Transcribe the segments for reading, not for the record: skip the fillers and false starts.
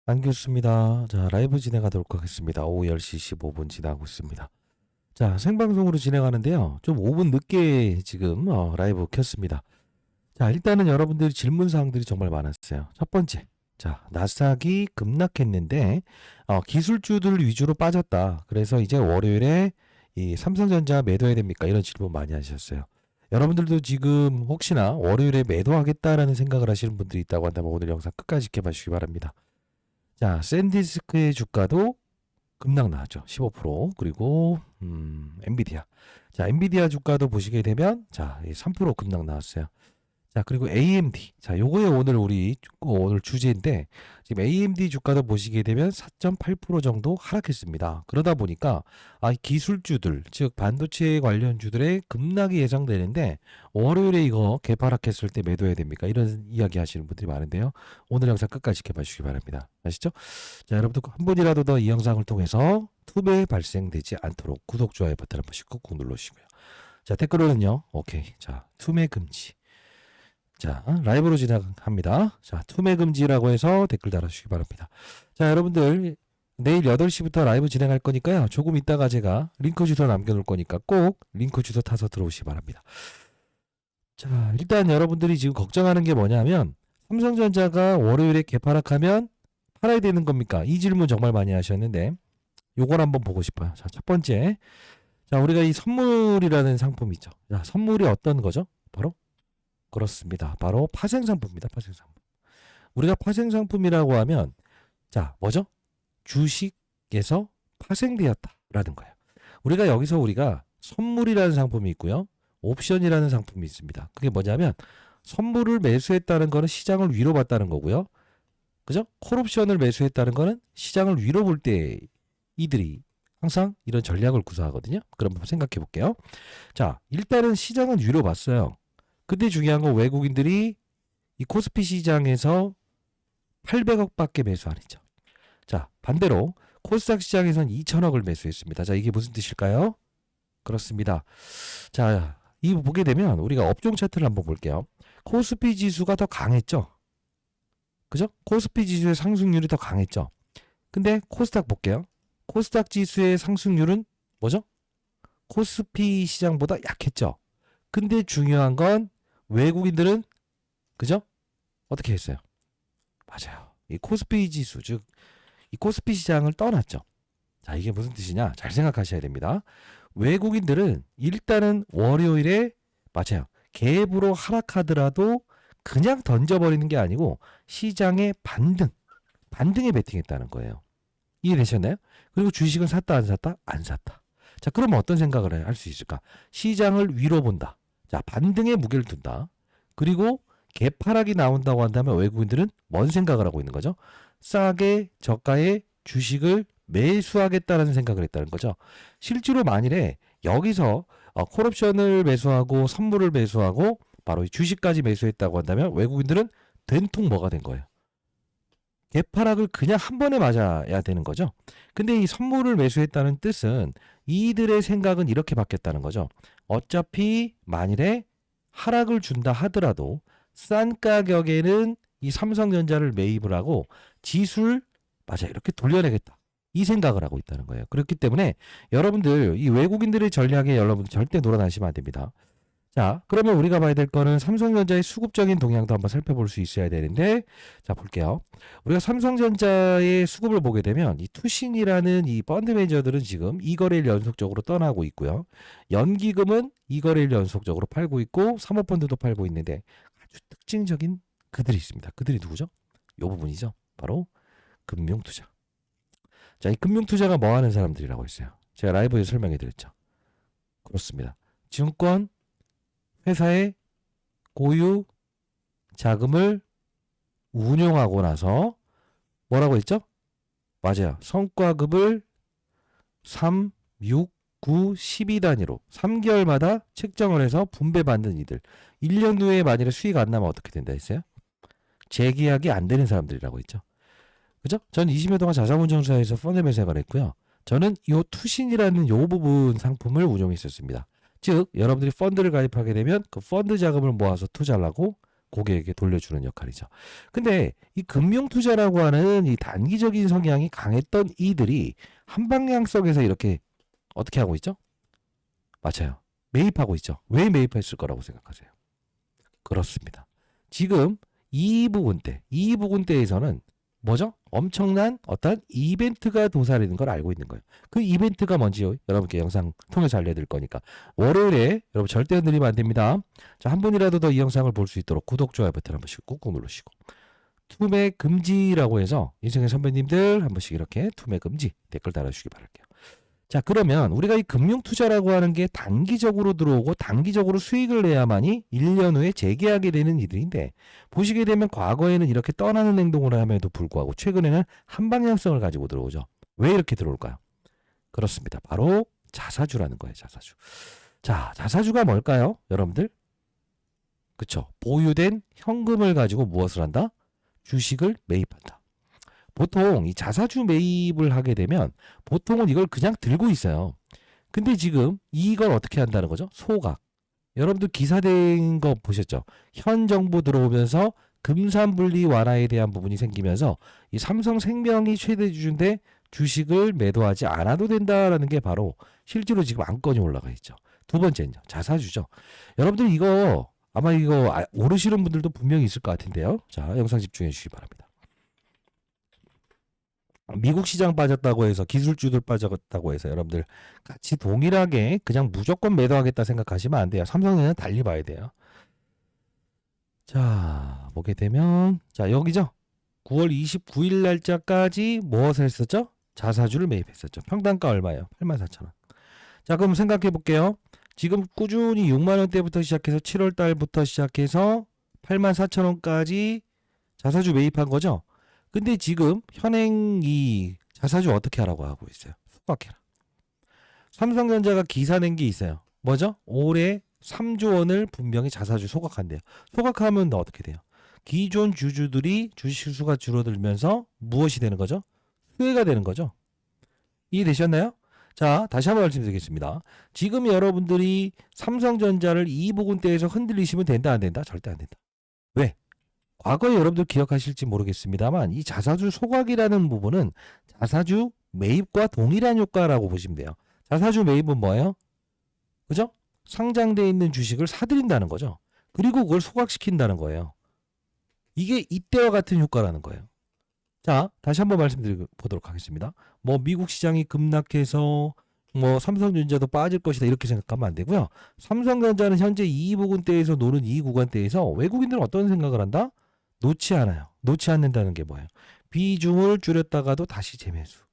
안겼습니다. 자, 라이브 진행하도록 하겠습니다. 오후 10시 15분 지나고 있습니다. 자, 생방송으로 진행하는데요. 좀 5분 늦게 지금 라이브 켰습니다. 자, 일단은 여러분들이 질문 사항들이 정말 많았어요. 첫 번째. 자, 나스닥이 급락했는데 기술주들 위주로 빠졌다. 그래서 이제 월요일에 이 삼성전자 매도해야 됩니까? 이런 질문 많이 하셨어요. 여러분들도 지금 혹시나 월요일에 매도하겠다라는 생각을 하시는 분들이 있다고 한다면 오늘 영상 끝까지 지켜봐 주시기 바랍니다. 자, 샌디스크의 주가도 급락 나왔죠. 15%. 그리고 엔비디아. 자, 엔비디아 주가도 보시게 되면 자, 3% 급락 나왔어요. 자, 그리고 AMD. 자, 요거에 오늘 주제인데 지금 AMD 주가도 보시게 되면 4.8% 정도 하락했습니다. 그러다 보니까 이 기술주들, 즉 반도체 관련주들의 급락이 예상되는데 월요일에 이거 개파락했을 때 매도해야 됩니까? 이런 이야기 하시는 분들이 많은데요. 오늘 영상 끝까지 지켜봐 주시기 바랍니다. 아시죠? 자, 여러분들 한 번이라도 더 이 영상을 통해서 투매 발생되지 않도록 구독, 좋아요 버튼 한 번씩 꾹꾹 눌러주시고요. 자, 댓글로는요. 오케이. 자, 투매 금지. 자, 라이브로 진행합니다. 자, 투매 금지라고 해서 댓글 달아주시기 바랍니다. 자, 여러분들 내일 8시부터 라이브 진행할 거니까요. 조금 있다가 제가 링크 주소 남겨놓을 거니까 꼭 링크 주소 타서 들어오시기 바랍니다. 자, 일단 여러분들이 지금 걱정하는 게 뭐냐면 삼성전자가 월요일에 개파락하면 팔아야 되는 겁니까? 이 질문 정말 많이 하셨는데 요걸 한번 보고 싶어요. 자, 첫 번째. 자, 우리가 이 선물이라는 상품이 있죠. 자, 선물이 어떤 거죠? 바로 그렇습니다. 바로 파생상품입니다. 파생상품. 우리가 파생상품이라고 하면 자, 뭐죠? 주식에서 파생되었다라는 거예요. 우리가 선물이라는 상품이 있고요. 옵션이라는 상품이 있습니다. 그게 뭐냐면 선물을 매수했다는 거는 시장을 위로 봤다는 거고요. 그죠? 콜옵션을 매수했다는 거는 시장을 위로 볼 때 이들이 항상 이런 전략을 구사하거든요. 그럼 한번 생각해 볼게요. 자, 일단은 시장은 위로 봤어요. 근데 중요한 건 외국인들이 이 코스피 시장에서 800억밖에 매수 안 했죠. 자, 반대로 코스닥 시장에선 2천억을 매수했습니다. 자, 이게 무슨 뜻일까요? 그렇습니다. 자, 이 보게 되면 우리가 업종 차트를 한번 볼게요. 코스피 지수가 더 강했죠. 그죠? 코스피 지수의 상승률이 더 강했죠. 근데 코스닥 볼게요. 코스닥 지수의 상승률은 뭐죠? 코스피 시장보다 약했죠. 근데 중요한 건 외국인들은 그죠? 어떻게 했어요? 맞아요. 이 코스피 지수, 즉 이 코스피 시장을 떠났죠. 자, 이게 무슨 뜻이냐? 잘 생각하셔야 됩니다. 외국인들은 일단은 월요일에 맞아요. 갭으로 하락하더라도 그냥 던져버리는 게 아니고 시장의 반등에 베팅했다는 거예요. 이해되셨나요? 그리고 주식은 샀다 안 샀다? 안 샀다. 자, 그러면 어떤 생각을 할 수 있을까? 시장을 위로 본다. 자, 반등에 무게를 둔다. 그리고 개파락이 나온다고 한다면 외국인들은 뭔 생각을 하고 있는 거죠? 싸게 저가의 주식을 매수하겠다는 생각을 했다는 거죠. 실제로 만일에 여기서 콜옵션을 매수하고 선물을 매수하고 바로 이 주식까지 매수했다고 한다면 외국인들은 된통 뭐가 된 거예요? 개파락을 그냥 한 번에 맞아야 되는 거죠. 근데 이 선물을 매수했다는 뜻은 이들의 생각은 이렇게 바뀌었다는 거죠. 어차피 만일에 하락을 준다 하더라도 싼 가격에는 이 삼성전자를 매입을 하고 지수를 맞아 이렇게 돌려내겠다. 이 생각을 하고 있다는 거예요. 그렇기 때문에 여러분들 이 외국인들의 전략에 여러분 절대 놀아나시면 안 됩니다. 자, 그러면 우리가 봐야 될 거는 삼성전자의 수급적인 동향도 한번 살펴볼 수 있어야 되는데, 자, 볼게요. 우리가 삼성전자의 수급을 보게 되면 이 투신이라는 이 펀드 매니저들은 지금 2거래일 연속적으로 떠나고 있고요. 연기금은 2거래일 연속적으로 팔고 있고 사모펀드도 팔고 있는데 아주 특징적인 그들이 있습니다. 그들이 누구죠? 이 부분이죠. 바로 금융투자. 자, 이 금융투자가 뭐 하는 사람들이라고 했어요? 제가 라이브에 설명해 드렸죠. 그렇습니다. 증권 회사의 고유 자금을 운용하고 나서 뭐라고 했죠? 맞아요. 성과급을 3, 6, 9, 12 단위로 3개월마다 책정을 해서 분배받는 이들. 1년 후에 만일에 수익 안 나면 어떻게 된다 했어요? 재계약이 안 되는 사람들이라고 했죠. 그죠? 전 20여 동안 자산운용사에서 펀드 매수를 했고요. 저는 이 투신이라는 요 부분 상품을 운용했었습니다. 즉 여러분들이 펀드를 가입하게 되면 그 펀드 자금을 모아서 투자를 하고 고객에게 돌려주는 역할이죠. 근데 이 금융투자라고 하는 이 단기적인 성향이 강했던 이들이 한방향성에서 이렇게 어떻게 하고 있죠? 맞아요. 매입하고 있죠. 왜 매입했을 거라고 생각하세요? 그렇습니다. 지금 이 부분대에서는 뭐죠? 엄청난 어떤 이벤트가 도사리는 걸 알고 있는 거예요. 그 이벤트가 뭔지요? 여러분께 영상 통해서 알려드릴 거니까. 월요일에 여러분 절대 흔들리면 안 됩니다. 자, 한 분이라도 더 이 영상을 볼 수 있도록 구독, 좋아요 버튼 한 번씩 꾹꾹 누르시고. 투매 금지라고 해서 인생의 선배님들 한 번씩 이렇게 투매 금지 댓글 달아주시기 바랄게요. 자, 그러면 우리가 이 금융투자라고 하는 게 단기적으로 들어오고 단기적으로 수익을 내야만이 1년 후에 재계하게 되는 일인데 보시게 되면 과거에는 이렇게 떠나는 행동을 함에도 불구하고 최근에는 한방향성을 가지고 들어오죠. 왜 이렇게 들어올까요? 그렇습니다. 바로 자사주라는 거예요. 자사주. 자, 자사주가 뭘까요? 여러분들? 그쵸. 보유된 현금을 가지고 무엇을 한다? 주식을 매입한다. 보통 이 자사주 매입을 하게 되면 보통은 이걸 그냥 들고 있어요. 근데 지금 이걸 어떻게 한다는 거죠? 소각. 여러분들 기사된 거 보셨죠? 현 정부 들어오면서 금산분리 완화에 대한 부분이 생기면서 이 삼성생명이 최대 주주인데 주식을 매도하지 않아도 된다라는 게 바로 실제로 지금 안건이 올라가 있죠. 두 번째는요. 자사주죠. 여러분들 이거 아마 이거 모르시는 분들도 분명히 있을 것 같은데요. 자, 영상 집중해 주시기 바랍니다. 미국 시장 빠졌다고 해서 기술주들 빠졌다고 해서 여러분들 같이 동일하게 그냥 무조건 매도하겠다 생각하시면 안 돼요. 삼성전자는 달리 봐야 돼요. 자, 보게 되면 자, 여기죠. 9월 29일 날짜까지 무엇을 했었죠? 자사주를 매입했었죠. 평단가 얼마예요? 84,000원. 자, 그럼 생각해 볼게요. 지금 꾸준히 6만 원대부터 시작해서 7월 달부터 시작해서 84,000원까지 자사주 매입한 거죠. 근데 지금 현행 이 자사주 어떻게 하라고 하고 있어요? 소각해라. 삼성전자가 기사 낸 게 있어요. 뭐죠? 올해 3조 원을 분명히 자사주 소각한대요. 소각하면 너 어떻게 돼요? 기존 주주들이 주식수가 줄어들면서 무엇이 되는 거죠? 수혜가 되는 거죠. 이해되셨나요? 자, 다시 한번 말씀드리겠습니다. 지금 여러분들이 삼성전자를 이 부분대에서 흔들리시면 된다 안 된다? 절대 안 된다. 왜? 과거에 여러분들 기억하실지 모르겠습니다만 이 자사주 소각이라는 부분은 자사주 매입과 동일한 효과라고 보시면 돼요. 자사주 매입은 뭐예요? 그죠? 상장되어 있는 주식을 사들인다는 거죠. 그리고 그걸 소각시킨다는 거예요. 이게 이때와 같은 효과라는 거예요. 자, 다시 한번 말씀드려보도록 하겠습니다. 뭐 미국 시장이 급락해서 뭐 삼성전자도 빠질 것이다 이렇게 생각하면 안 되고요. 삼성전자는 현재 이 부분대에서 노는 이 구간대에서 외국인들은 어떤 생각을 한다? 놓지 않아요. 놓지 않는다는 게 뭐예요? 비중을 줄였다가도 다시 재매수.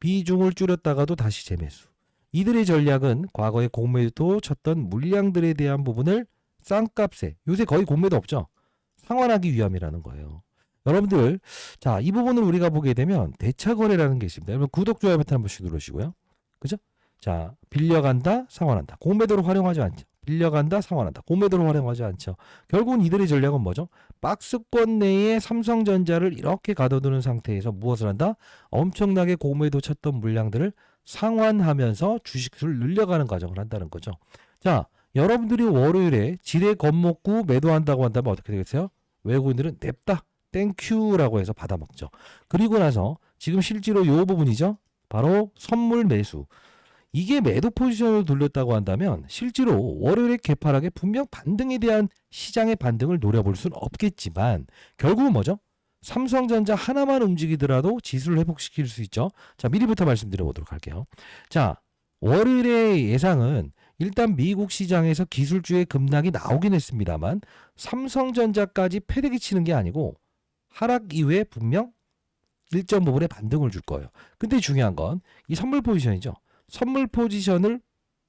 비중을 줄였다가도 다시 재매수. 이들의 전략은 과거에 공매도 쳤던 물량들에 대한 부분을 싼값에 요새 거의 공매도 없죠. 상환하기 위함이라는 거예요. 여러분들 자, 이 부분을 우리가 보게 되면 대차거래라는 게 있습니다. 여러분 구독, 좋아요 버튼 한 번씩 누르시고요. 그죠? 자, 빌려간다, 상환한다. 공매도로 활용하지 않죠. 빌려간다, 상환한다. 공매도로 활용하지 않죠. 결국은 이들의 전략은 뭐죠? 박스권 내에 삼성전자를 이렇게 가둬두는 상태에서 무엇을 한다? 엄청나게 공매도 쳤던 물량들을 상환하면서 주식수를 늘려가는 과정을 한다는 거죠. 자, 여러분들이 월요일에 지뢰 겁먹고 매도한다고 한다면 어떻게 되겠어요? 외국인들은 냅다 땡큐라고 해서 받아먹죠. 그리고 나서 지금 실제로 이 부분이죠. 바로 선물 매수. 이게 매도 포지션을 돌렸다고 한다면 실제로 월요일에 개파락에 분명 반등에 대한 시장의 반등을 노려볼 수는 없겠지만 결국은 뭐죠? 삼성전자 하나만 움직이더라도 지수를 회복시킬 수 있죠. 자, 미리부터 말씀드려보도록 할게요. 자, 월요일의 예상은 일단 미국 시장에서 기술주의 급락이 나오긴 했습니다만 삼성전자까지 패대기 치는 게 아니고 하락 이후에 분명 일정 부분의 반등을 줄 거예요. 근데 중요한 건 이 선물 포지션이죠. 선물 포지션을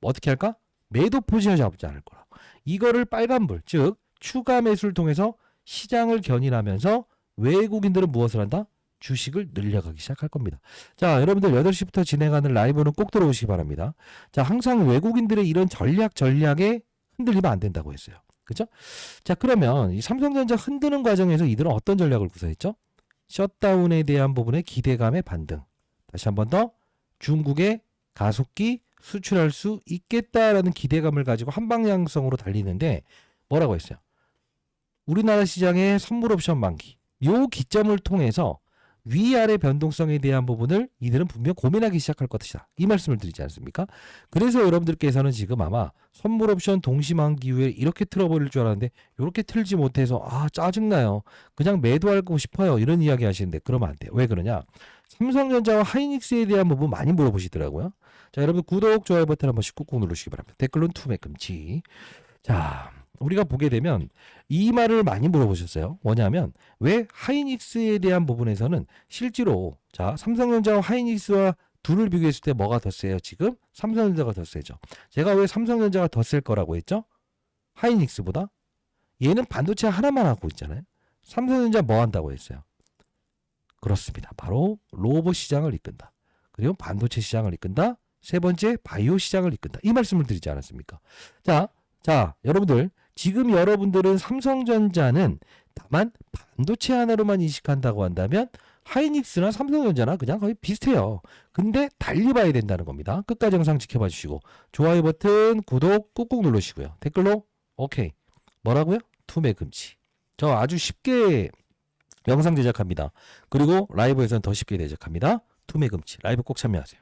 어떻게 할까? 매도 포지션 잡지 않을 거라. 이거를 빨간불, 즉 추가 매수를 통해서 시장을 견인하면서 외국인들은 무엇을 한다? 주식을 늘려가기 시작할 겁니다. 자, 여러분들 8시부터 진행하는 라이브는 꼭 들어오시기 바랍니다. 자, 항상 외국인들의 이런 전략에 흔들리면 안 된다고 했어요. 그죠? 자, 그러면 이 삼성전자 흔드는 과정에서 이들은 어떤 전략을 구사했죠? 셧다운에 대한 부분의 기대감의 반등. 다시 한 번 더 중국의 가속기 수출할 수 있겠다라는 기대감을 가지고 한방향성으로 달리는데 뭐라고 했어요? 우리나라 시장의 선물 옵션 만기. 요 기점을 통해서 위아래 변동성에 대한 부분을 이들은 분명 고민하기 시작할 것이다. 이 말씀을 드리지 않습니까? 그래서 여러분들께서는 지금 아마 선물 옵션 동시만기 이후에 이렇게 틀어버릴 줄 알았는데 이렇게 틀지 못해서 짜증나요. 그냥 매도하고 싶어요. 이런 이야기 하시는데 그러면 안 돼요. 왜 그러냐? 삼성전자와 하이닉스에 대한 부분 많이 물어보시더라고요. 자, 여러분 구독, 좋아요 버튼 한 번씩 꾹꾹 누르시기 바랍니다. 댓글로는 투매 금지. 자, 우리가 보게 되면 이 말을 많이 물어보셨어요. 뭐냐면 왜 하이닉스에 대한 부분에서는 실제로 자 삼성전자와 하이닉스와 둘을 비교했을 때 뭐가 더 세요? 지금 삼성전자가 더 세죠. 제가 왜 삼성전자가 더 셀 거라고 했죠? 하이닉스보다? 얘는 반도체 하나만 하고 있잖아요. 삼성전자 뭐 한다고 했어요? 그렇습니다. 바로 로봇 시장을 이끈다. 그리고 반도체 시장을 이끈다. 세 번째 바이오 시장을 이끈다. 이 말씀을 드리지 않았습니까? 자, 여러분들 지금 여러분들은 삼성전자는 다만 반도체 하나로만 인식한다고 한다면 하이닉스나 삼성전자나 그냥 거의 비슷해요. 근데 달리 봐야 된다는 겁니다. 끝까지 영상 지켜봐 주시고 좋아요 버튼, 구독 꾹꾹 누르시고요. 댓글로 오케이. 뭐라고요? 투매 금지. 저 아주 쉽게 영상 제작합니다. 그리고 라이브에서는 더 쉽게 제작합니다. 투매 금지. 라이브 꼭 참여하세요.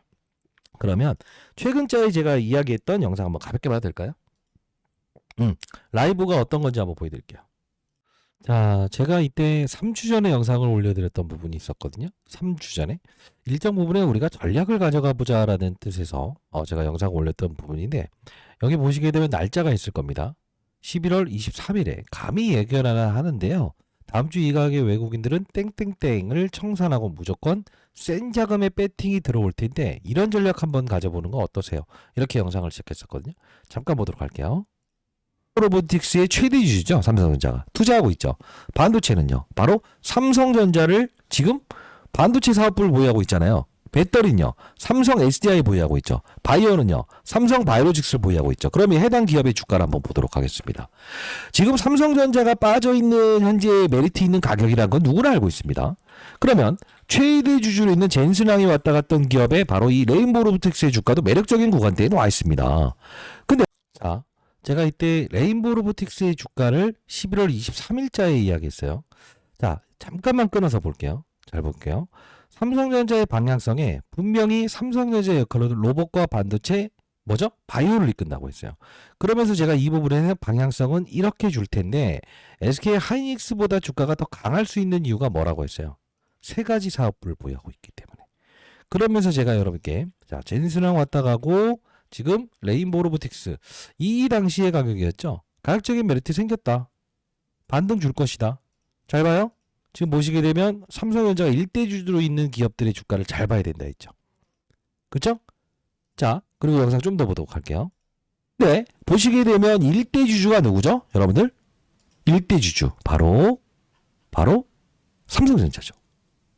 그러면 최근자에 제가 이야기했던 영상 한번 가볍게 봐도 될까요? 라이브가 어떤 건지 한번 보여드릴게요. 자, 제가 이때 3주 전에 영상을 올려드렸던 부분이 있었거든요. 3주 전에. 일정 부분에 우리가 전략을 가져가 보자라는 뜻에서 제가 영상을 올렸던 부분인데 여기 보시게 되면 날짜가 있을 겁니다. 11월 23일에 감히 예견하나 하는데요. 다음 주 이 가격의 외국인들은 땡땡땡을 청산하고 무조건 센 자금의 배팅이 들어올 텐데 이런 전략 한번 가져보는 거 어떠세요? 이렇게 영상을 시작했었거든요. 잠깐 보도록 할게요. 로보틱스의 최대 주주죠. 삼성전자가 투자하고 있죠. 반도체는요. 바로 삼성전자를 지금 반도체 사업부를 보유하고 있잖아요. 배터리는요. 삼성 SDI 보유하고 있죠. 바이오는요. 삼성 바이오로직스를 보유하고 있죠. 그러면 해당 기업의 주가를 한번 보도록 하겠습니다. 지금 삼성전자가 빠져있는 현재 메리트 있는 가격이라는 건 누구나 알고 있습니다. 그러면 최대 주주로 있는 젠슨항이 왔다 갔던 기업의 바로 이 레인보우 로보틱스의 주가도 매력적인 구간대에 나와 있습니다. 근데 자, 제가 이때 레인보우 로보틱스의 주가를 11월 23일자에 이야기했어요. 자, 잠깐만 끊어서 볼게요. 잘 볼게요. 삼성전자의 방향성에 분명히 삼성전자의 역할로 로봇과 반도체 뭐죠? 바이오를 이끈다고 했어요. 그러면서 제가 이 부분에는 방향성은 이렇게 줄 텐데 SK 하이닉스보다 주가가 더 강할 수 있는 이유가 뭐라고 했어요? 세 가지 사업부를 보유하고 있기 때문에. 그러면서 제가 여러분께 자, 젠슨항 왔다 가고 지금 레인보우 로보틱스 이 당시의 가격이었죠. 가격적인 메리트 생겼다. 반등 줄 것이다. 잘 봐요. 지금 보시게 되면 삼성전자가 일대 주주로 있는 기업들의 주가를 잘 봐야 된다 했죠. 그렇죠? 자, 그리고 영상 좀 더 보도록 할게요. 네, 보시게 되면 일대 주주가 누구죠? 여러분들? 일대 주주 바로 삼성전자죠.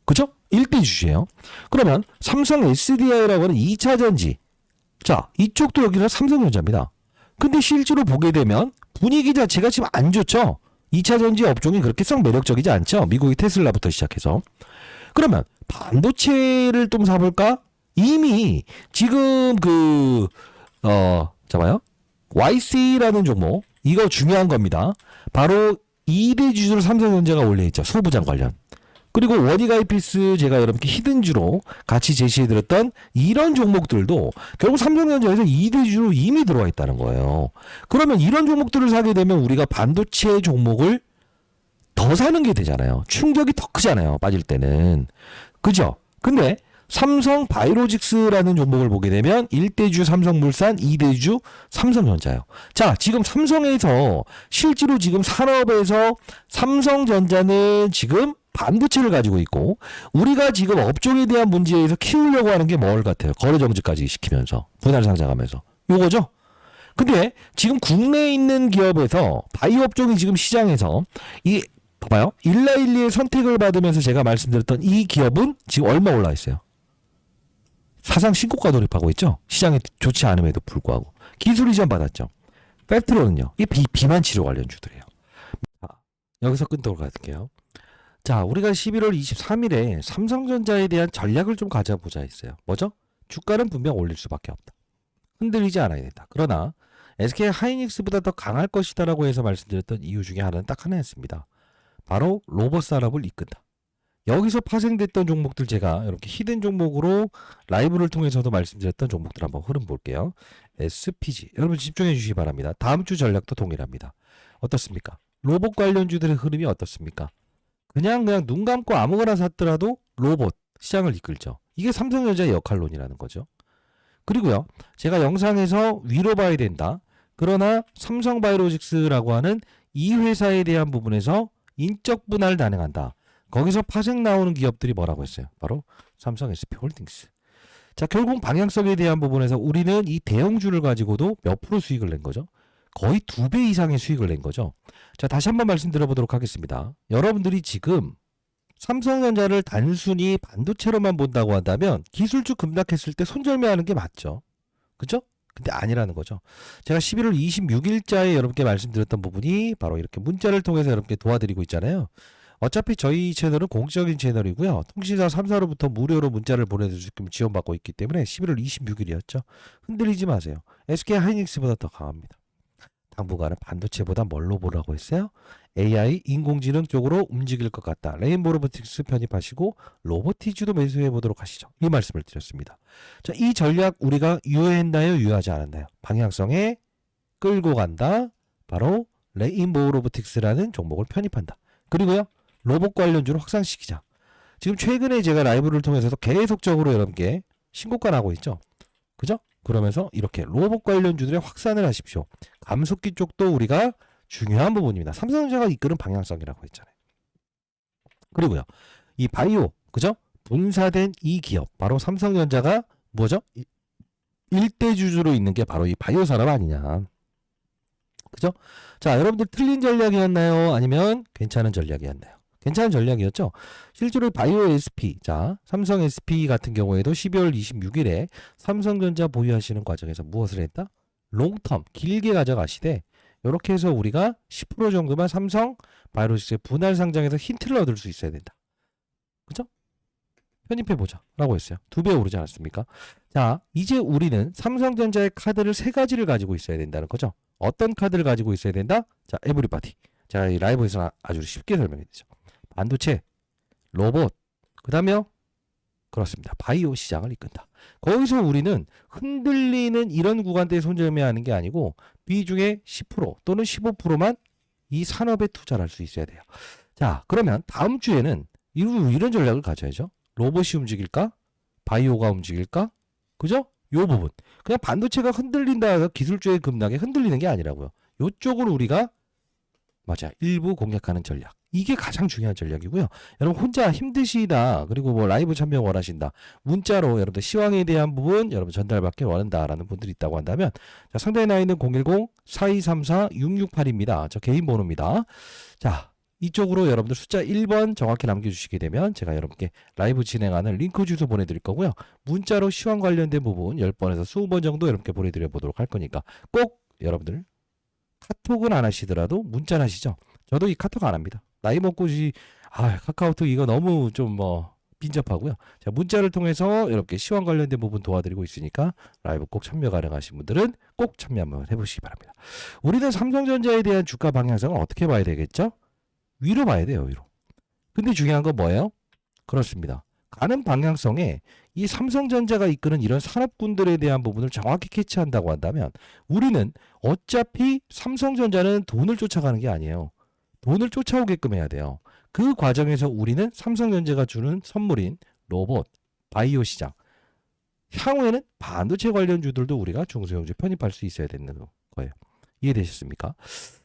그렇죠? 일대 주주예요. 그러면 삼성 SDI라고 하는 2차 전지 자, 이쪽도 여기가 삼성전자입니다. 근데 실제로 보게 되면 분위기 자체가 지금 안 좋죠. 2차 전지 업종이 그렇게 썩 매력적이지 않죠. 미국의 테슬라부터 시작해서. 그러면 반도체를 좀 사볼까? 이미 지금 봐요. YC라는 종목 이거 중요한 겁니다. 바로 2대 주주로 삼성전자가 올려있죠. 소부장 관련. 그리고 원익아이피스 제가 여러분께 히든주로 같이 제시해드렸던 이런 종목들도 결국 삼성전자에서 2대 주주로 이미 들어와 있다는 거예요. 그러면 이런 종목들을 사게 되면 우리가 반도체 종목을 더 사는 게 되잖아요. 충격이 더 크잖아요. 빠질 때는. 그죠? 근데 삼성 바이오로직스라는 종목을 보게 되면 1대주 삼성물산, 2대주 삼성전자예요. 자, 지금 삼성에서 실제로 지금 산업에서 삼성전자는 지금 반도체를 가지고 있고 우리가 지금 업종에 대한 문제에서 키우려고 하는 게 뭘 같아요? 거래 정지까지 시키면서 분할 상장하면서 요거죠. 근데 지금 국내에 있는 기업에서 바이오 업종이 지금 시장에서 이 봐봐요. 1라1리의 선택을 받으면서 제가 말씀드렸던 이 기업은 지금 얼마 올라 있어요? 사상 신고가 돌입하고 있죠. 시장에 좋지 않음에도 불구하고 기술 이전 받았죠. 팩트로는요. 이게 비만 치료 관련주들이에요. 여기서 끊도록 할게요. 자, 우리가 11월 23일에 삼성전자에 대한 전략을 좀 가져보자 했어요. 뭐죠? 주가는 분명 올릴 수밖에 없다. 흔들리지 않아야 된다. 그러나 SK 하이닉스보다 더 강할 것이다라고 해서 말씀드렸던 이유 중에 하나는 딱 하나였습니다. 바로 로봇 산업을 이끈다. 여기서 파생됐던 종목들 제가 이렇게 히든 종목으로 라이브를 통해서도 말씀드렸던 종목들 한번 흐름 볼게요. SPG. 여러분 집중해 주시기 바랍니다. 다음 주 전략도 동일합니다. 어떻습니까? 로봇 관련주들의 흐름이 어떻습니까? 그냥 눈 감고 아무거나 샀더라도 로봇 시장을 이끌죠. 이게 삼성전자의 역할론이라는 거죠. 그리고요. 제가 영상에서 위로 봐야 된다. 그러나 삼성바이오로직스라고 하는 이 회사에 대한 부분에서 인적 분할을 단행한다. 거기서 파생 나오는 기업들이 뭐라고 했어요? 바로 삼성 SP홀딩스. 자, 결국 방향성에 대한 부분에서 우리는 이 대형주를 가지고도 몇 프로 수익을 낸 거죠? 거의 2배 이상의 수익을 낸 거죠. 자, 다시 한번 말씀드려보도록 하겠습니다. 여러분들이 지금 삼성전자를 단순히 반도체로만 본다고 한다면 기술주 급락했을 때 손절매하는 게 맞죠. 그죠? 근데 아니라는 거죠. 제가 11월 26일자에 여러분께 말씀드렸던 부분이 바로 이렇게 문자를 통해서 여러분께 도와드리고 있잖아요. 어차피 저희 채널은 공식적인 채널이고요. 통신사 3사로부터 무료로 문자를 보내주시면 지원받고 있기 때문에 11월 26일이었죠. 흔들리지 마세요. SK 하이닉스보다 더 강합니다. 당분간은 반도체보다 뭘로 보라고 했어요? AI, 인공지능 쪽으로 움직일 것 같다. 레인보우 로보틱스 편입하시고 로보티즈도 매수해 보도록 하시죠. 이 말씀을 드렸습니다. 자, 이 전략 우리가 유효했나요? 유효하지 않았나요? 방향성에 끌고 간다. 바로 레인보우 로보틱스라는 종목을 편입한다. 그리고요. 로봇 관련주를 확산시키자. 지금 최근에 제가 라이브를 통해서도 계속적으로 여러분께 신고가 나고 있죠. 그죠? 그러면서 이렇게 로봇 관련주들의 확산을 하십시오. 감속기 쪽도 우리가 중요한 부분입니다. 삼성전자가 이끄는 방향성이라고 했잖아요. 그리고요. 이 바이오, 그죠? 분사된 이 기업, 바로 삼성전자가 뭐죠? 일대주주로 있는 게 바로 이 바이오 산업 아니냐. 그죠? 자, 여러분들 틀린 전략이었나요? 아니면 괜찮은 전략이었나요? 괜찮은 전략이었죠. 실제로 바이오 SP, 자, 삼성 SP 같은 경우에도 12월 26일에 삼성전자 보유하시는 과정에서 무엇을 했다? 롱텀, 길게 가져가시되 이렇게 해서 우리가 10% 정도만 삼성 바이오로직스의 분할 상장에서 힌트를 얻을 수 있어야 된다. 그죠? 편입해보자 라고 했어요. 2배 오르지 않았습니까? 자, 이제 우리는 삼성전자의 카드를 3가지를 가지고 있어야 된다는 거죠. 어떤 카드를 가지고 있어야 된다? 자, 에브리바디. 제가 이 라이브에서 아주 쉽게 설명했죠. 반도체, 로봇, 그 다음에요. 그렇습니다. 바이오 시장을 이끈다. 거기서 우리는 흔들리는 이런 구간대에 손절매하는 게 아니고 비중의 10% 또는 15%만 이 산업에 투자를 할 수 있어야 돼요. 자, 그러면 다음 주에는 이런 전략을 가져야죠. 로봇이 움직일까? 바이오가 움직일까? 그죠? 요 부분. 그냥 반도체가 흔들린다 해서 기술주의 급락에 흔들리는 게 아니라고요. 요쪽으로 우리가 맞아. 일부 공략하는 전략. 이게 가장 중요한 전략이고요. 여러분 혼자 힘드시다. 그리고 뭐 라이브 참여 원하신다. 문자로 여러분들 시황에 대한 부분 여러분 전달받기 원한다라는 분들이 있다고 한다면 자, 상단에 나와 있는 010-4234-668입니다. 저 개인 번호입니다. 자, 이쪽으로 여러분들 숫자 1번 정확히 남겨주시게 되면 제가 여러분께 라이브 진행하는 링크 주소 보내드릴 거고요. 문자로 시황 관련된 부분 10번에서 20번 정도 여러분께 보내드려 보도록 할 거니까 꼭 여러분들 카톡은 안 하시더라도 문자는 하시죠. 저도 이 카톡 안 합니다. 나이 먹고 카카오톡 이거 너무 좀 빈접하고요. 자, 문자를 통해서 이렇게 시황 관련된 부분 도와드리고 있으니까 라이브 꼭 참여 가능하신 분들은 꼭 참여 한번 해보시기 바랍니다. 우리는 삼성전자에 대한 주가 방향성을 어떻게 봐야 되겠죠? 위로 봐야 돼요. 위로. 근데 중요한 건 뭐예요? 그렇습니다. 가는 방향성에 이 삼성전자가 이끄는 이런 산업군들에 대한 부분을 정확히 캐치한다고 한다면 우리는 어차피 삼성전자는 돈을 쫓아가는 게 아니에요. 돈을 쫓아오게끔 해야 돼요. 그 과정에서 우리는 삼성전자가 주는 선물인 로봇, 바이오 시장, 향후에는 반도체 관련주들도 우리가 중소형주 편입할 수 있어야 되는 거예요. 이해되셨습니까?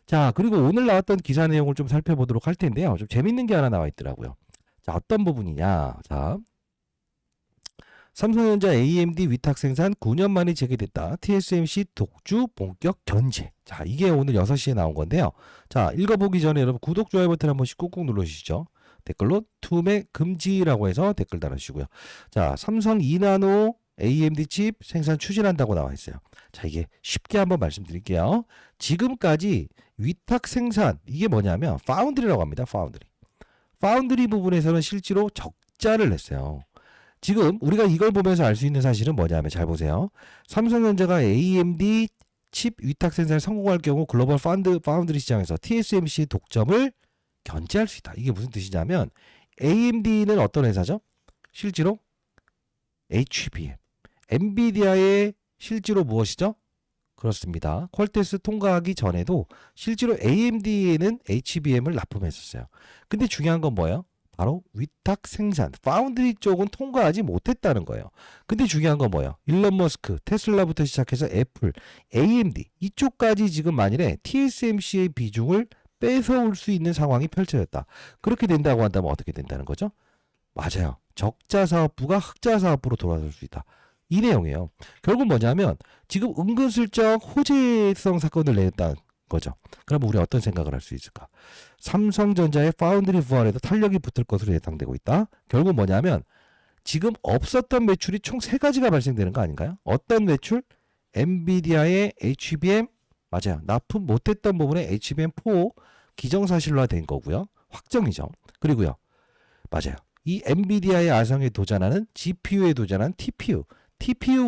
자, 그리고 오늘 나왔던 기사 내용을 좀 살펴보도록 할 텐데요. 좀 재밌는 게 하나 나와 있더라고요. 자, 어떤 부분이냐. 자, 삼성전자 AMD 위탁 생산 9년 만에 재개됐다. TSMC 독주 본격 견제. 자, 이게 오늘 6시에 나온 건데요. 자, 읽어보기 전에 여러분 구독, 좋아요 버튼 한 번씩 꾹꾹 눌러주시죠. 댓글로 투매 금지라고 해서 댓글 달아주시고요. 자, 삼성 2나노 AMD 칩 생산 추진한다고 나와 있어요. 자, 이게 쉽게 한번 말씀드릴게요. 지금까지 위탁 생산, 이게 뭐냐면 파운드리라고 합니다. 파운드리 부분에서는 실제로 적자를 냈어요. 지금 우리가 이걸 보면서 알 수 있는 사실은 뭐냐면 잘 보세요. 삼성전자가 AMD 칩 위탁 생산에 성공할 경우 글로벌 파운드리 시장에서 TSMC의 독점을 견제할 수 있다. 이게 무슨 뜻이냐면 AMD는 어떤 회사죠? 실제로 HBM. 엔비디아의 실제로 무엇이죠? 그렇습니다. 퀄테스 통과하기 전에도 실제로 AMD에는 HBM을 납품했었어요. 근데 중요한 건 뭐예요? 바로 위탁 생산, 파운드리 쪽은 통과하지 못했다는 거예요. 근데 중요한 건 뭐예요? 일론 머스크, 테슬라부터 시작해서 애플, AMD 이쪽까지 지금 만일에 TSMC의 비중을 뺏어올 수 있는 상황이 펼쳐졌다. 그렇게 된다고 한다면 어떻게 된다는 거죠? 맞아요. 적자 사업부가 흑자 사업부로 돌아설 수 있다. 이 내용이에요. 결국 뭐냐면 지금 은근슬쩍 호재성 사건을 냈다는 거죠. 그럼 우리 어떤 생각을 할 수 있을까? 삼성전자의 파운드리 부활에도 탄력이 붙을 것으로 예상되고 있다. 결국 뭐냐면 지금 없었던 매출이 총 3가지가 발생되는 거 아닌가요? 어떤 매출? 엔비디아의 HBM 맞아요. 납품 못했던 부분에 HBM4 기정사실화된 거고요. 확정이죠. 그리고요. 맞아요. 이 엔비디아의 아성에 도전하는 GPU에 도전한 TPU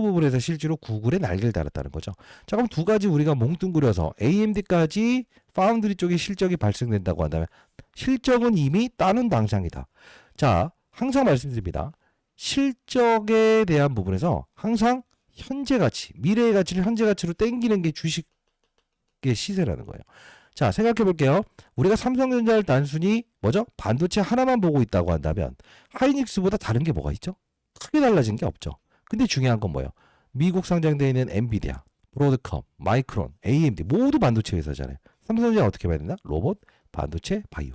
부분에서 실제로 구글의 날개를 달았다는 거죠. 자, 그럼 2가지 우리가 몽뚱그려서 AMD까지 파운드리 쪽에 실적이 발생된다고 한다면 실적은 이미 따는 당상이다. 자, 항상 말씀드립니다. 실적에 대한 부분에서 항상 현재 가치, 미래의 가치를 현재 가치로 땡기는 게 주식의 시세라는 거예요. 자, 생각해 볼게요. 우리가 삼성전자를 단순히 뭐죠? 반도체 하나만 보고 있다고 한다면 하이닉스보다 다른 게 뭐가 있죠? 크게 달라진 게 없죠. 근데 중요한 건 뭐예요? 미국 상장되어 있는 엔비디아, 브로드컴, 마이크론, AMD 모두 반도체 회사잖아요. 삼성전자 어떻게 봐야 되나? 로봇, 반도체, 바이오.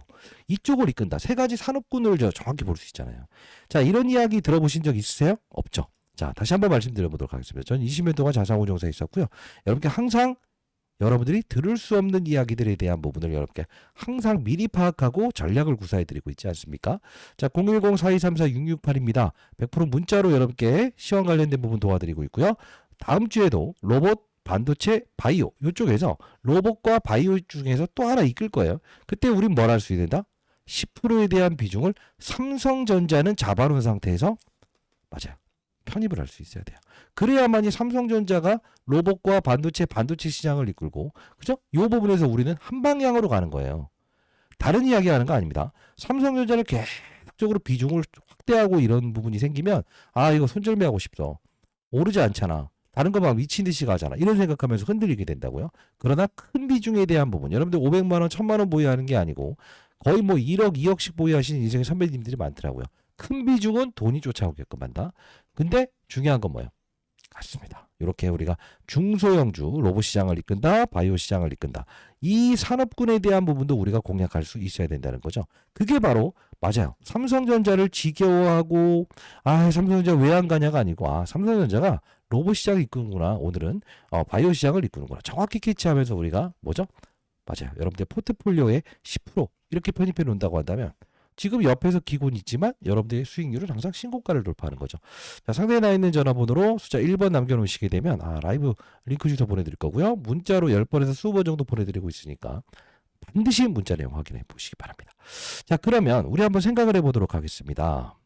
이쪽을 이끈다. 3가지 산업군을 정확히 볼 수 있잖아요. 자, 이런 이야기 들어보신 적 있으세요? 없죠. 자, 다시 한번 말씀드려보도록 하겠습니다. 저는 20년 동안 자산운용사에 있었고요. 여러분께 항상 여러분들이 들을 수 없는 이야기들에 대한 부분을 여러분께 항상 미리 파악하고 전략을 구사해드리고 있지 않습니까? 자, 010-4234-6668입니다. 100% 문자로 여러분께 시험 관련된 부분 도와드리고 있고요. 다음 주에도 로봇, 반도체, 바이오 이쪽에서 로봇과 바이오 중에서 또 하나 이끌 거예요. 그때 우린 뭘 할 수 있어야 된다? 10%에 대한 비중을 삼성전자는 잡아놓은 상태에서 맞아요. 편입을 할 수 있어야 돼요. 그래야만이 삼성전자가 로봇과 반도체 시장을 이끌고, 그죠? 이 부분에서 우리는 한 방향으로 가는 거예요. 다른 이야기 하는 거 아닙니다. 삼성전자를 계속적으로 비중을 확대하고 이런 부분이 생기면, 아, 이거 손절매하고 싶어. 오르지 않잖아. 다른 거 막 미친 듯이 가잖아. 이런 생각하면서 흔들리게 된다고요. 그러나 큰 비중에 대한 부분, 여러분들 500만 원, 1000만 원 보유하는 게 아니고, 거의 뭐 1억, 2억씩 보유하시는 인생의 선배님들이 많더라고요. 큰 비중은 돈이 쫓아오게끔 한다. 근데 중요한 건 뭐예요? 같습니다. 이렇게 우리가 중소형주 로봇 시장을 이끈다, 바이오 시장을 이끈다. 이 산업군에 대한 부분도 우리가 공략할 수 있어야 된다는 거죠. 그게 바로 맞아요. 삼성전자를 지겨워하고 삼성전자 왜 안 가냐가 아니고 삼성전자가 로봇 시장을 이끄는구나. 오늘은 바이오 시장을 이끄는구나. 정확히 캐치하면서 우리가 뭐죠? 맞아요. 여러분들 포트폴리오에 10% 이렇게 편입해 놓는다고 한다면 지금 옆에서 기곤 있지만 여러분들의 수익률은 항상 신고가를 돌파하는 거죠. 자, 상단에 나 있는 전화번호로 숫자 1번 남겨놓으시게 되면 라이브 링크 주소 보내드릴 거고요. 문자로 10번에서 20번 정도 보내드리고 있으니까 반드시 문자 내용 확인해 보시기 바랍니다. 자, 그러면 우리 한번 생각을 해보도록 하겠습니다.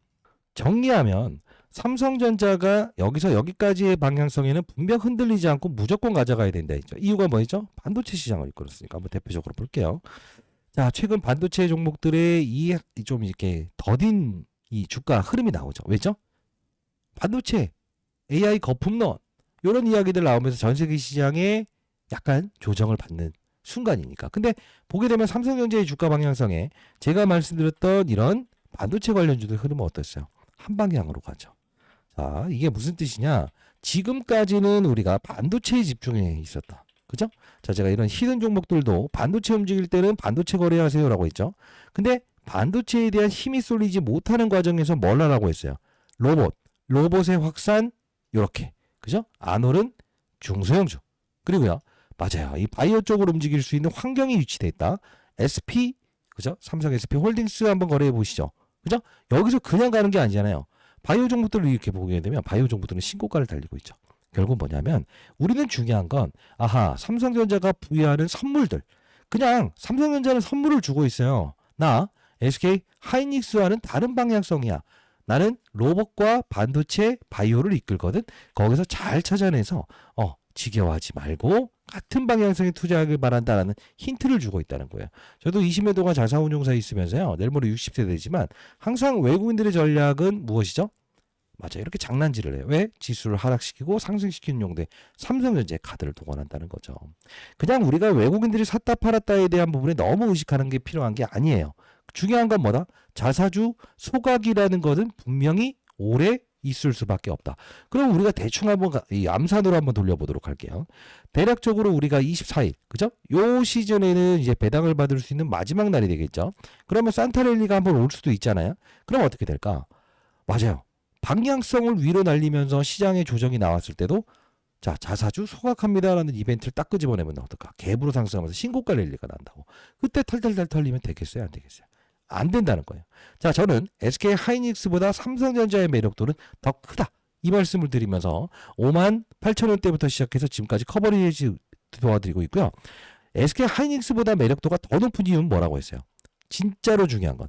정리하면 삼성전자가 여기서 여기까지의 방향성에는 분명 흔들리지 않고 무조건 가져가야 된다 했죠. 이유가 뭐였죠? 반도체 시장을 이끌었으니까 한번 대표적으로 볼게요. 자, 최근 반도체 종목들의 이 좀 이렇게 더딘 이 주가 흐름이 나오죠. 왜죠? 반도체, AI 거품론 이런 이야기들 나오면서 전 세계 시장에 약간 조정을 받는 순간이니까. 근데 보게 되면 삼성전자의 주가 방향성에 제가 말씀드렸던 이런 반도체 관련주들 흐름은 어땠어요? 한 방향으로 가죠. 자, 이게 무슨 뜻이냐? 지금까지는 우리가 반도체에 집중해 있었다. 그죠? 자, 제가 이런 히든 종목들도 반도체 움직일 때는 반도체 거래하세요라고 했죠. 근데 반도체에 대한 힘이 쏠리지 못하는 과정에서 뭘 하라고 했어요? 로봇의 확산 요렇게. 그죠? 아놀은 중소형주. 그리고요. 맞아요. 이 바이오 쪽으로 움직일 수 있는 환경이 위치돼 있다. SP 그죠? 삼성 SP 홀딩스 한번 거래해 보시죠. 그죠? 여기서 그냥 가는 게 아니잖아요. 바이오 종목들을 이렇게 보게 되면 바이오 종목들은 신고가를 달리고 있죠. 결국 뭐냐면 우리는 중요한 건 삼성전자가 부여하는 선물들 그냥 삼성전자는 선물을 주고 있어요. 나 SK 하이닉스와는 다른 방향성이야. 나는 로봇과 반도체 바이오를 이끌거든. 거기서 잘 찾아내서 지겨워하지 말고 같은 방향성에 투자하길 바란다라는 힌트를 주고 있다는 거예요. 저도 20년 동안 자산운용사에 있으면서요. 내일 모레 60세 되지만 항상 외국인들의 전략은 무엇이죠? 맞아요. 이렇게 장난질을 해요. 왜? 지수를 하락시키고 상승시키는 용도의 삼성전자의 카드를 동원한다는 거죠. 그냥 우리가 외국인들이 샀다 팔았다에 대한 부분에 너무 의식하는 게 필요한 게 아니에요. 중요한 건 뭐다? 자사주 소각이라는 것은 분명히 오래 있을 수밖에 없다. 그럼 우리가 대충 한번 이 암산으로 한번 돌려보도록 할게요. 대략적으로 우리가 24일, 그죠? 요 시즌에는 이제 배당을 받을 수 있는 마지막 날이 되겠죠. 그러면 산타랠리가 한번 올 수도 있잖아요. 그럼 어떻게 될까? 맞아요. 방향성을 위로 날리면서 시장의 조정이 나왔을 때도 자, 자사주 소각합니다라는 이벤트를 딱 끄집어내면 어떨까? 갭으로 상승하면서 신고가 랠리가 난다고. 그때 탈탈탈 털리면 되겠어요? 안 되겠어요? 안 된다는 거예요. 자, 저는 SK 하이닉스보다 삼성전자의 매력도는 더 크다. 이 말씀을 드리면서 58,000원대부터 시작해서 지금까지 커버리지 도와드리고 있고요. SK 하이닉스보다 매력도가 더 높은 이유는 뭐라고 했어요? 진짜로 중요한 건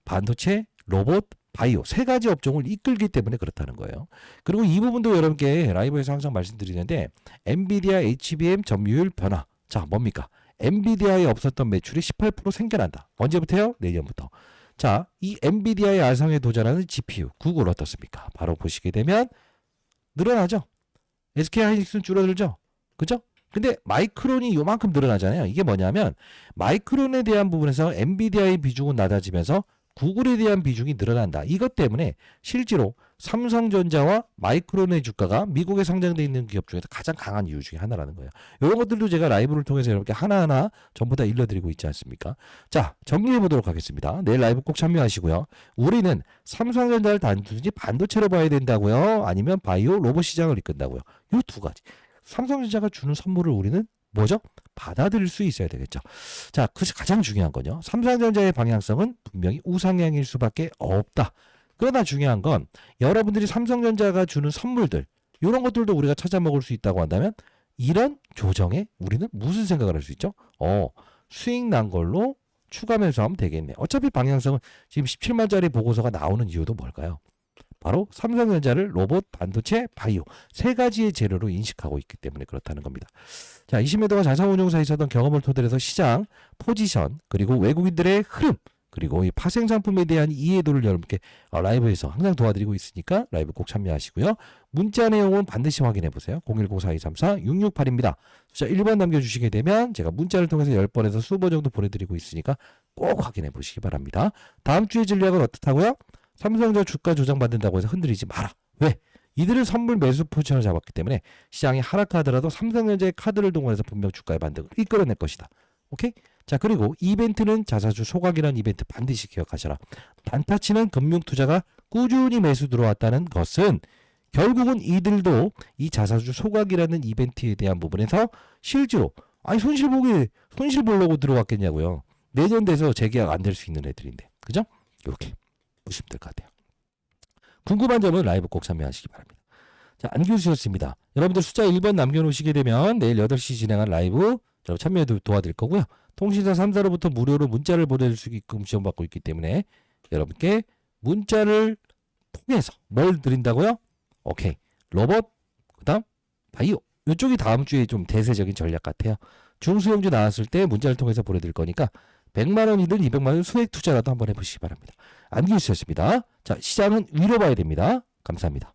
반도체, 로봇, 바이오 세 가지 업종을 이끌기 때문에 그렇다는 거예요. 그리고 이 부분도 여러분께 라이브에서 항상 말씀드리는데 엔비디아 HBM 점유율 변화. 자, 뭡니까? 엔비디아에 없었던 매출이 18% 생겨난다. 언제부터요? 내년부터. 자, 이 엔비디아의 아성에 도전하는 GPU, 구글 어떻습니까? 바로 보시게 되면 늘어나죠. SK 하이닉스는 줄어들죠. 그죠? 근데 마이크론이 요만큼 늘어나잖아요. 이게 뭐냐면 마이크론에 대한 부분에서 엔비디아의 비중은 낮아지면서 구글에 대한 비중이 늘어난다. 이것 때문에 실제로 삼성전자와 마이크론의 주가가 미국에 상장되어 있는 기업 중에서 가장 강한 이유 중에 하나라는 거예요. 이런 것들도 제가 라이브를 통해서 여러분께 하나하나 전부 다 일러드리고 있지 않습니까? 자, 정리해 보도록 하겠습니다. 내일 라이브 꼭 참여하시고요. 우리는 삼성전자를 단순히 반도체로 봐야 된다고요? 아니면 바이오 로봇 시장을 이끈다고요? 이 두 가지. 삼성전자가 주는 선물을 우리는 뭐죠? 받아들일 수 있어야 되겠죠. 자, 그래서 가장 중요한 건요. 삼성전자의 방향성은 분명히 우상향일 수밖에 없다. 그러나 중요한 건 여러분들이 삼성전자가 주는 선물들 이런 것들도 우리가 찾아 먹을 수 있다고 한다면 이런 조정에 우리는 무슨 생각을 할 수 있죠? 수익 난 걸로 추가 매수하면 되겠네. 어차피 방향성은 지금 17만짜리 보고서가 나오는 이유도 뭘까요? 바로 삼성전자를 로봇, 반도체, 바이오 세 가지의 재료로 인식하고 있기 때문에 그렇다는 겁니다. 자, 20년 동안 자산운용사에 있었던 경험을 토대로 해서 시장, 포지션, 그리고 외국인들의 흐름, 그리고 이 파생 상품에 대한 이해도를 여러분께 라이브에서 항상 도와드리고 있으니까 라이브 꼭 참여하시고요. 문자 내용은 반드시 확인해 보세요. 010-4234-6668입니다. 숫자 1번 남겨주시게 되면 제가 문자를 통해서 10번에서 20번 정도 보내드리고 있으니까 꼭 확인해 보시기 바랍니다. 다음 주의 전략은 어떻다고요? 삼성전자 주가 조정받는다고 해서 흔들리지 마라. 왜? 이들은 선물 매수 포지션을 잡았기 때문에 시장이 하락하더라도 삼성전자의 카드를 동원해서 분명 주가의 반등을 이끌어낼 것이다. 오케이? 자, 그리고 이벤트는 자사주 소각이라는 이벤트 반드시 기억하셔라. 단타치는 금융투자가 꾸준히 매수 들어왔다는 것은 결국은 이들도 이 자사주 소각이라는 이벤트에 대한 부분에서 실제로 손실 보려고 들어왔겠냐고요. 내년 돼서 재계약 안 될 수 있는 애들인데. 그죠? 이렇게 보시면 될 것 같아요. 궁금한 점은 라이브 꼭 참여하시기 바랍니다. 자, 안규수였습니다. 여러분들 숫자 1번 남겨놓으시게 되면 내일 8시 진행한 라이브 여러분 참여해 도와드릴 거고요. 통신사 3사로부터 무료로 문자를 보낼 수 있게끔 지원받고 있기 때문에 여러분께 문자를 통해서 뭘 드린다고요? 오케이. 로봇, 그 다음 바이오. 이쪽이 다음 주에 좀 대세적인 전략 같아요. 중수용주 나왔을 때 문자를 통해서 보내드릴 거니까 100만 원이든 200만 원 수액 투자라도 한번 해보시기 바랍니다. 안기수였습니다. 자, 시장은 위로 봐야 됩니다. 감사합니다.